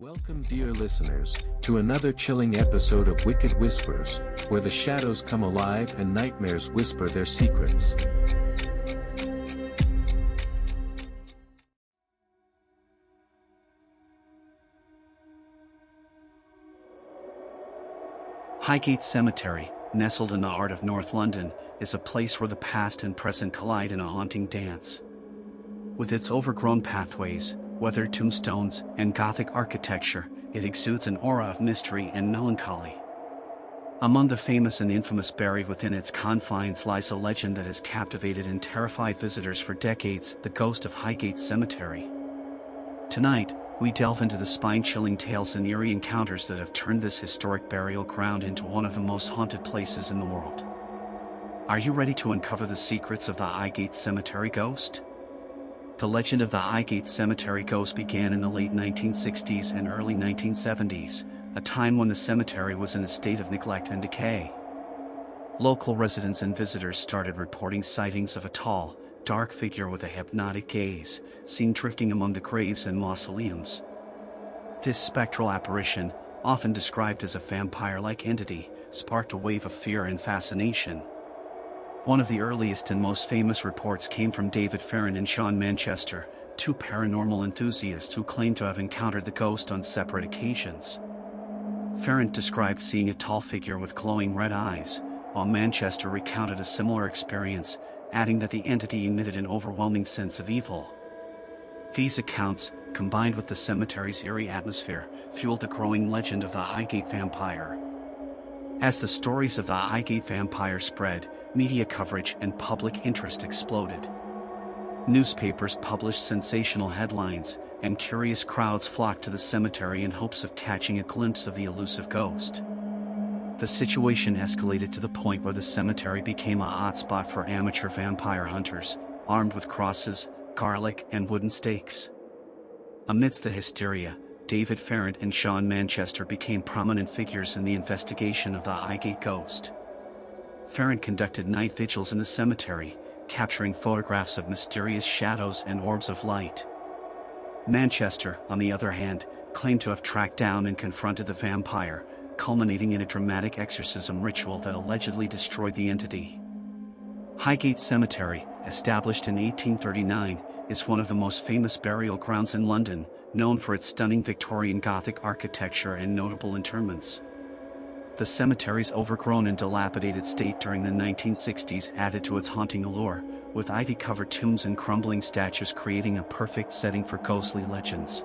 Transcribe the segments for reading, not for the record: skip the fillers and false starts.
Welcome, dear listeners, to another chilling episode of Wicked Whispers, where the shadows come alive and nightmares whisper their secrets. Highgate Cemetery, nestled in the heart of North London, is a place where the past and present collide in a haunting dance. With its overgrown pathways, weathered tombstones, and Gothic architecture, it exudes an aura of mystery and melancholy. Among the famous and infamous buried within its confines lies a legend that has captivated and terrified visitors for decades, the ghost of Highgate Cemetery. Tonight, we delve into the spine-chilling tales and eerie encounters that have turned this historic burial ground into one of the most haunted places in the world. Are you ready to uncover the secrets of the Highgate Cemetery ghost? The legend of the Highgate Cemetery ghost began in the late 1960s and early 1970s, a time when the cemetery was in a state of neglect and decay. Local residents and visitors started reporting sightings of a tall, dark figure with a hypnotic gaze, seen drifting among the graves and mausoleums. This spectral apparition, often described as a vampire-like entity, sparked a wave of fear and fascination. One of the earliest and most famous reports came from David Farron and Sean Manchester, two paranormal enthusiasts who claimed to have encountered the ghost on separate occasions. Farron described seeing a tall figure with glowing red eyes, while Manchester recounted a similar experience, adding that the entity emitted an overwhelming sense of evil. These accounts, combined with the cemetery's eerie atmosphere, fueled the growing legend of the Highgate vampire. As the stories of the Highgate vampire spread, media coverage and public interest exploded. Newspapers published sensational headlines, and curious crowds flocked to the cemetery in hopes of catching a glimpse of the elusive ghost. The situation escalated to the point where the cemetery became a hotspot for amateur vampire hunters, armed with crosses, garlic, and wooden stakes. Amidst the hysteria, David Farron and Sean Manchester became prominent figures in the investigation of the Highgate ghost. Farron conducted night vigils in the cemetery, capturing photographs of mysterious shadows and orbs of light. Manchester, on the other hand, claimed to have tracked down and confronted the vampire, culminating in a dramatic exorcism ritual that allegedly destroyed the entity. Highgate Cemetery, established in 1839, is one of the most famous burial grounds in London, known for its stunning Victorian Gothic architecture and notable interments. The cemetery's overgrown and dilapidated state during the 1960s added to its haunting allure, with ivy-covered tombs and crumbling statues creating a perfect setting for ghostly legends.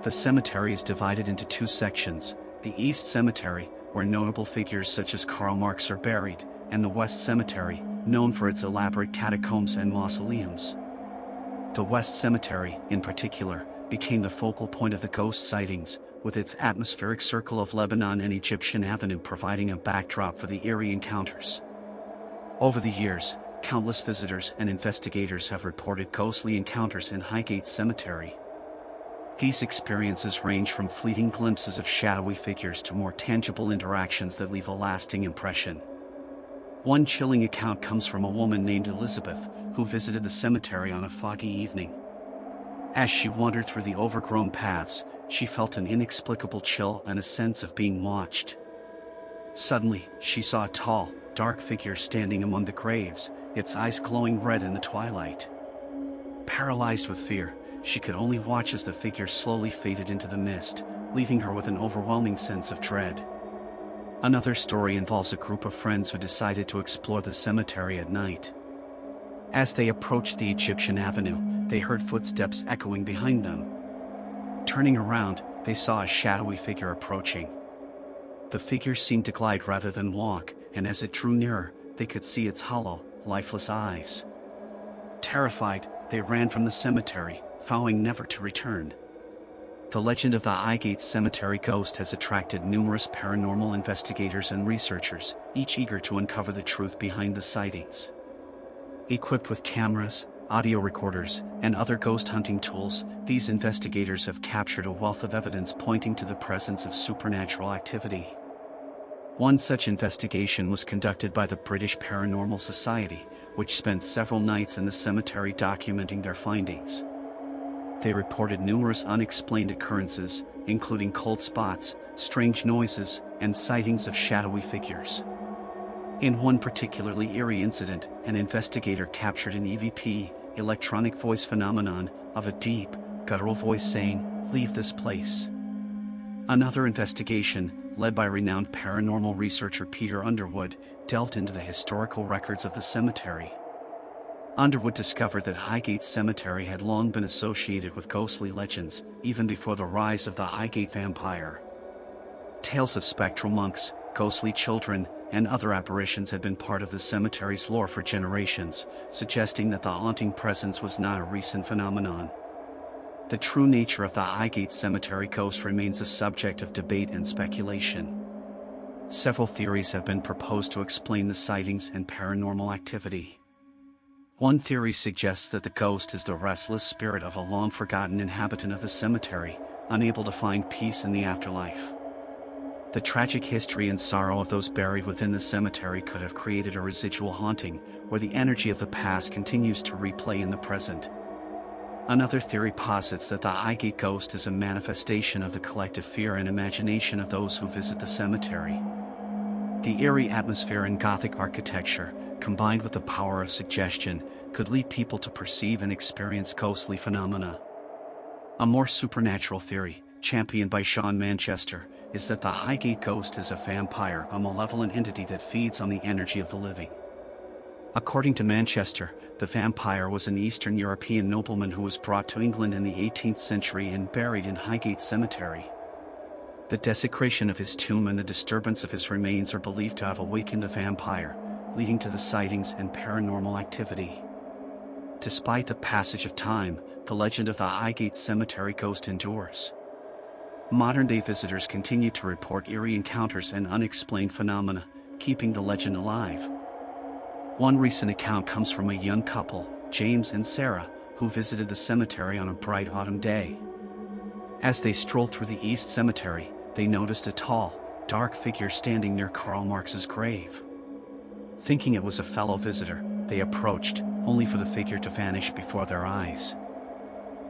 The cemetery is divided into two sections: the East Cemetery, where notable figures such as Karl Marx are buried, and the West Cemetery, known for its elaborate catacombs and mausoleums. The West Cemetery, in particular, became the focal point of the ghost sightings, with its atmospheric circle of Lebanon and Egyptian Avenue providing a backdrop for the eerie encounters. Over the years, countless visitors and investigators have reported ghostly encounters in Highgate Cemetery. These experiences range from fleeting glimpses of shadowy figures to more tangible interactions that leave a lasting impression. One chilling account comes from a woman named Elizabeth, who visited the cemetery on a foggy evening. As she wandered through the overgrown paths, she felt an inexplicable chill and a sense of being watched. Suddenly, she saw a tall, dark figure standing among the graves, its eyes glowing red in the twilight. Paralyzed with fear, she could only watch as the figure slowly faded into the mist, leaving her with an overwhelming sense of dread. Another story involves a group of friends who decided to explore the cemetery at night. As they approached the Egyptian Avenue, they heard footsteps echoing behind them. Turning around, they saw a shadowy figure approaching. The figure seemed to glide rather than walk, and as it drew nearer, they could see its hollow, lifeless eyes. Terrified, they ran from the cemetery, vowing never to return. The legend of the Highgate Cemetery ghost has attracted numerous paranormal investigators and researchers, each eager to uncover the truth behind the sightings. Equipped with cameras, audio recorders, and other ghost hunting tools, these investigators have captured a wealth of evidence pointing to the presence of supernatural activity. One such investigation was conducted by the British Paranormal Society, which spent several nights in the cemetery documenting their findings. They reported numerous unexplained occurrences, including cold spots, strange noises, and sightings of shadowy figures. In one particularly eerie incident, an investigator captured an EVP, electronic voice phenomenon, of a deep, guttural voice saying, "Leave this place." Another investigation, led by renowned paranormal researcher Peter Underwood, delved into the historical records of the cemetery. Underwood discovered that Highgate Cemetery had long been associated with ghostly legends, even before the rise of the Highgate vampire. Tales of spectral monks, ghostly children, and other apparitions had been part of the cemetery's lore for generations, suggesting that the haunting presence was not a recent phenomenon. The true nature of the Highgate Cemetery ghost remains a subject of debate and speculation. Several theories have been proposed to explain the sightings and paranormal activity. One theory suggests that the ghost is the restless spirit of a long-forgotten inhabitant of the cemetery, unable to find peace in the afterlife. The tragic history and sorrow of those buried within the cemetery could have created a residual haunting, where the energy of the past continues to replay in the present. Another theory posits that the Highgate ghost is a manifestation of the collective fear and imagination of those who visit the cemetery. The eerie atmosphere and Gothic architecture, combined with the power of suggestion, could lead people to perceive and experience ghostly phenomena. A more supernatural theory, championed by Sean Manchester, is that the Highgate ghost is a vampire, a malevolent entity that feeds on the energy of the living. According to Manchester, the vampire was an Eastern European nobleman who was brought to England in the 18th century and buried in Highgate Cemetery. The desecration of his tomb and the disturbance of his remains are believed to have awakened the vampire, leading to the sightings and paranormal activity. Despite the passage of time, the legend of the Highgate Cemetery ghost endures. Modern-day visitors continue to report eerie encounters and unexplained phenomena, keeping the legend alive. One recent account comes from a young couple, James and Sarah, who visited the cemetery on a bright autumn day. As they strolled through the East Cemetery, they noticed a tall, dark figure standing near Karl Marx's grave. Thinking it was a fellow visitor, they approached, only for the figure to vanish before their eyes.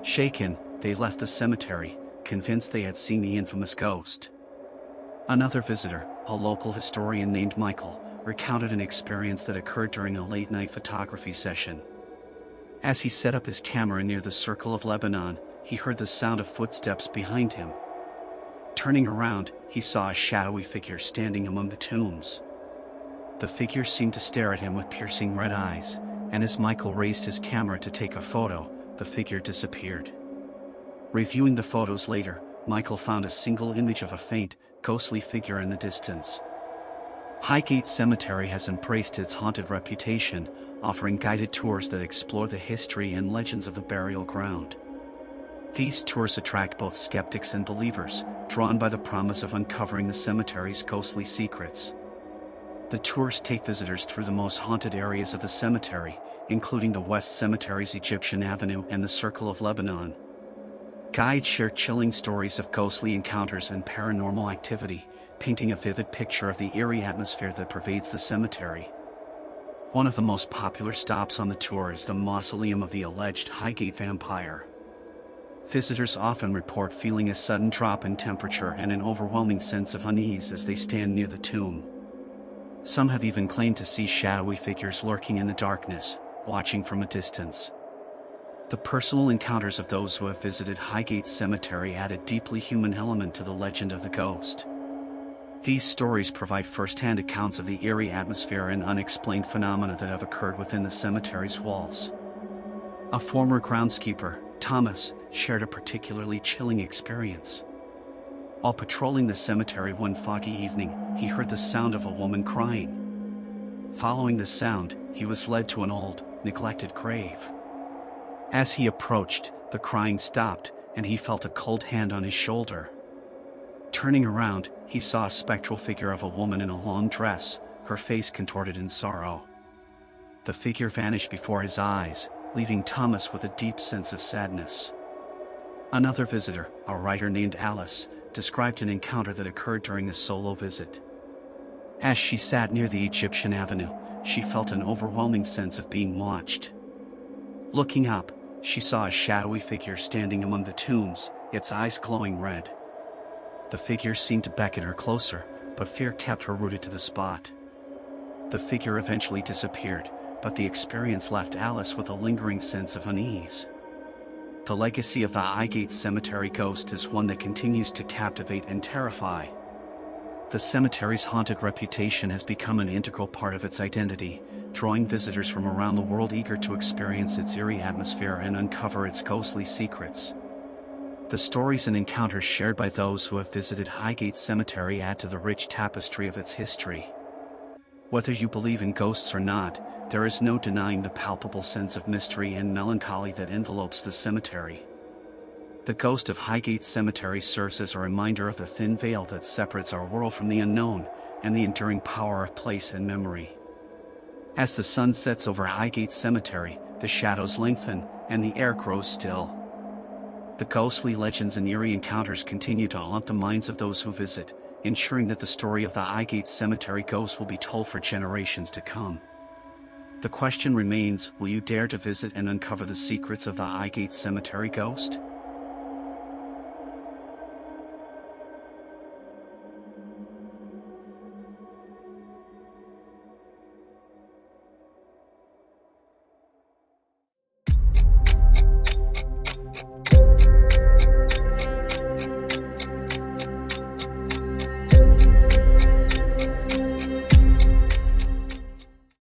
Shaken, they left the cemetery, convinced they had seen the infamous ghost. Another visitor, a local historian named Michael, recounted an experience that occurred during a late-night photography session. As he set up his camera near the Circle of Lebanon, he heard the sound of footsteps behind him. Turning around, he saw a shadowy figure standing among the tombs. The figure seemed to stare at him with piercing red eyes, and as Michael raised his camera to take a photo, the figure disappeared. Reviewing the photos later, Michael found a single image of a faint, ghostly figure in the distance. Highgate Cemetery has embraced its haunted reputation, offering guided tours that explore the history and legends of the burial ground. These tours attract both skeptics and believers, drawn by the promise of uncovering the cemetery's ghostly secrets. The tours take visitors through the most haunted areas of the cemetery, including the West Cemetery's Egyptian Avenue and the Circle of Lebanon. Guides share chilling stories of ghostly encounters and paranormal activity, painting a vivid picture of the eerie atmosphere that pervades the cemetery. One of the most popular stops on the tour is the mausoleum of the alleged Highgate vampire. Visitors often report feeling a sudden drop in temperature and an overwhelming sense of unease as they stand near the tomb. Some have even claimed to see shadowy figures lurking in the darkness, watching from a distance. The personal encounters of those who have visited Highgate Cemetery add a deeply human element to the legend of the ghost. These stories provide first-hand accounts of the eerie atmosphere and unexplained phenomena that have occurred within the cemetery's walls. A former groundskeeper, Thomas, shared a particularly chilling experience. While patrolling the cemetery one foggy evening, he heard the sound of a woman crying. Following the sound, he was led to an old, neglected grave. As he approached, the crying stopped, and he felt a cold hand on his shoulder. Turning around, he saw a spectral figure of a woman in a long dress, her face contorted in sorrow. The figure vanished before his eyes, leaving Thomas with a deep sense of sadness. Another visitor, a writer named Alice, described an encounter that occurred during a solo visit. As she sat near the Egyptian Avenue, she felt an overwhelming sense of being watched. Looking up, She saw a shadowy figure standing among the tombs, its eyes glowing red. The figure seemed to beckon her closer, but fear kept her rooted to the spot. The figure eventually disappeared, but the experience left Alice with a lingering sense of unease. The legacy of the Highgate Cemetery ghost is one that continues to captivate and terrify. The cemetery's haunted reputation has become an integral part of its identity, drawing visitors from around the world eager to experience its eerie atmosphere and uncover its ghostly secrets. The stories and encounters shared by those who have visited Highgate Cemetery add to the rich tapestry of its history. Whether you believe in ghosts or not, there is no denying the palpable sense of mystery and melancholy that envelopes the cemetery. The ghost of Highgate Cemetery serves as a reminder of the thin veil that separates our world from the unknown, and the enduring power of place and memory. As the sun sets over Highgate Cemetery, the shadows lengthen, and the air grows still. The ghostly legends and eerie encounters continue to haunt the minds of those who visit, ensuring that the story of the Highgate Cemetery ghost will be told for generations to come. The question remains, will you dare to visit and uncover the secrets of the Highgate Cemetery ghost?